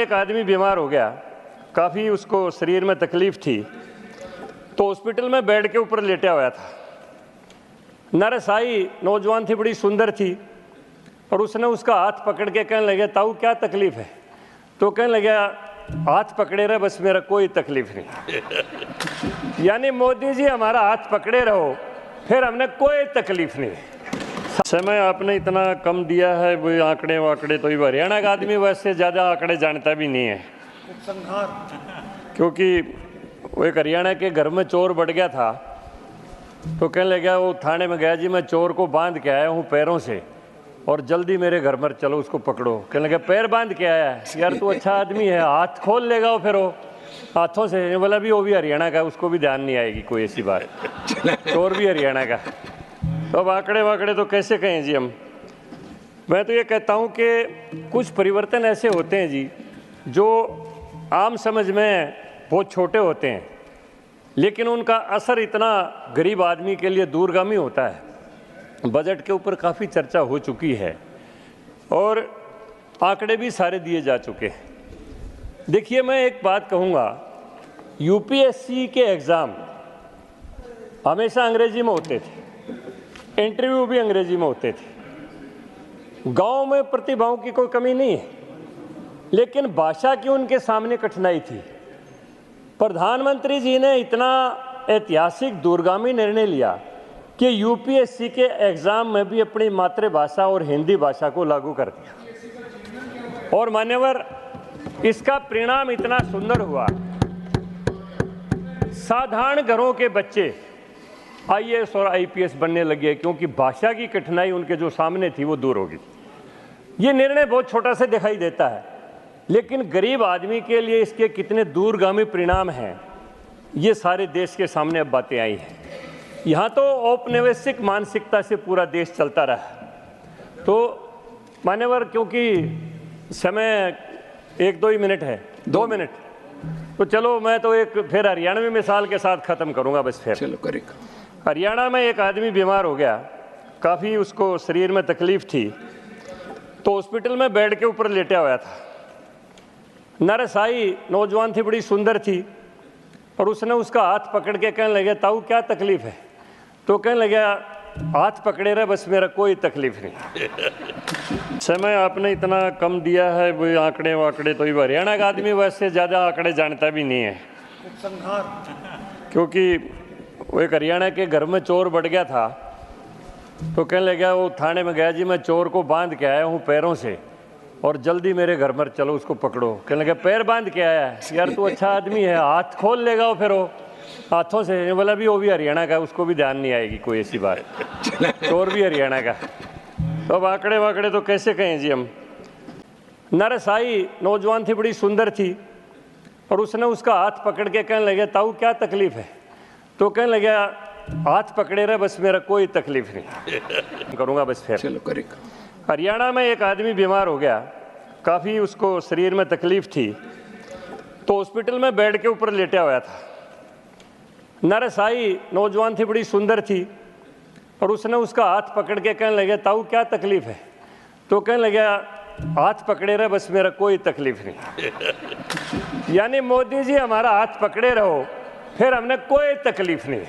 एक आदमी बीमार हो गया, काफ़ी उसको शरीर में तकलीफ़ थी, तो हॉस्पिटल में बेड के ऊपर लेटा हुआ था। नर्स आई, नौजवान थी, बड़ी सुंदर थी, और उसने उसका हाथ पकड़ के कहने लगे, ताऊ क्या तकलीफ़ है? तो कहने लगा, हाथ पकड़े रहे, बस मेरा कोई तकलीफ नहीं। यानी मोदी जी हमारा हाथ पकड़े रहो, फिर हमने कोई तकलीफ नहीं। समय आपने इतना कम दिया है, वो आंकड़े वाकड़े तो हरियाणा का आदमी वैसे ज़्यादा आंकड़े जानता भी नहीं है, क्योंकि वो एक हरियाणा के घर में चोर बढ़ गया था, तो कहने लगा, वो थाने में गया, जी मैं चोर को बांध के आया हूँ पैरों से, और जल्दी मेरे घर पर चलो, उसको पकड़ो। कहने लगे, पैर बांध के आया है? यार तू अच्छा आदमी है, हाथ खोल लेगा वो, फिर वो हाथों से। बोला भी वो भी हरियाणा का, उसको भी ध्यान नहीं आएगी कोई ऐसी बात, चोर भी हरियाणा का। तो अब आंकड़े वाकड़े तो कैसे कहें जी हम। मैं तो ये कहता हूँ कि कुछ परिवर्तन ऐसे होते हैं जी, जो आम समझ में बहुत छोटे होते हैं, लेकिन उनका असर इतना गरीब आदमी के लिए दूरगामी होता है। बजट के ऊपर काफ़ी चर्चा हो चुकी है और आंकड़े भी सारे दिए जा चुके हैं। देखिए, मैं एक बात कहूँगा, यूपीएससी के एग्ज़ाम हमेशा अंग्रेजी में होते थे, इंटरव्यू भी अंग्रेजी में होते थे। गांव में प्रतिभाओं की कोई कमी नहीं है, लेकिन भाषा की उनके सामने कठिनाई थी। प्रधानमंत्री जी ने इतना ऐतिहासिक दूरगामी निर्णय लिया कि यूपीएससी के एग्ज़ाम में भी अपनी मातृभाषा और हिंदी भाषा को लागू कर दिया, और मान्यवर इसका परिणाम इतना सुंदर हुआ, साधारण घरों के बच्चे आईएएस और आईपीएस बनने लगे, क्योंकि भाषा की कठिनाई उनके जो सामने थी वो दूर होगी। ये निर्णय बहुत छोटा सा दिखाई देता है, लेकिन गरीब आदमी के लिए इसके कितने दूरगामी परिणाम हैं, ये सारे देश के सामने अब बातें आई हैं। यहाँ तो औपनिवेशिक मानसिकता से पूरा देश चलता रहा। तो मान्यवर, क्योंकि समय 1-2 ही मिनट है, 2 मिनट, तो चलो मैं तो एक फिर हरियाणवी मिसाल के साथ ख़त्म करूँगा बस। फिर चलो करेगा। हरियाणा में एक आदमी बीमार हो गया, काफ़ी उसको शरीर में तकलीफ़ थी, तो हॉस्पिटल में बेड के ऊपर लेटा हुआ था। नर्स आई, नौजवान थी, बड़ी सुंदर थी, और उसने उसका हाथ पकड़ के कहने लगे, ताऊ क्या तकलीफ़ है? तो कहने लगा, हाथ पकड़े रहे, बस मेरा कोई तकलीफ नहीं। समय आपने इतना कम दिया है, वो आंकड़े वाकड़े तो हरियाणा का आदमी वैसे ज़्यादा आंकड़े जानता भी नहीं है, क्योंकि वो एक हरियाणा के घर में चोर बढ़ गया था, तो कहने लगा, वो थाने में गया, जी मैं चोर को बांध के आया हूँ पैरों से, और जल्दी मेरे घर पर चलो, उसको पकड़ो। कहने लगे, पैर बांध के आया है? यार तू अच्छा आदमी है, हाथ खोल लेगा वो, फिर वो हाथों से। बोला भी वो भी हरियाणा का, उसको भी ध्यान नहीं आएगी कोई ऐसी बात, चोर भी हरियाणा का। तो अब आंकड़े वाकड़े तो कैसे कहें जी हम। नर्स आई, नौजवान थी, बड़ी सुंदर थी, और उसने उसका हाथ पकड़ के कहने लगे, ताऊ क्या तकलीफ़ है? तो कहने लगा, हाथ पकड़े रहे, बस मेरा कोई तकलीफ नहीं। करूँगा बस। फिर चलो करेगा। हरियाणा में एक आदमी बीमार हो गया, काफ़ी उसको शरीर में तकलीफ़ थी, तो हॉस्पिटल में बेड के ऊपर लेटा हुआ था। नर्स आई, नौजवान थी, बड़ी सुंदर थी, और उसने उसका हाथ पकड़ के कहने लगे, ताऊ क्या तकलीफ़ है? तो कहने लगा, हाथ पकड़े रहे, बस मेरा कोई तकलीफ नहीं। यानी मोदी जी हमारा हाथ पकड़े रहो, फिर हमने कोई तकलीफ नहीं।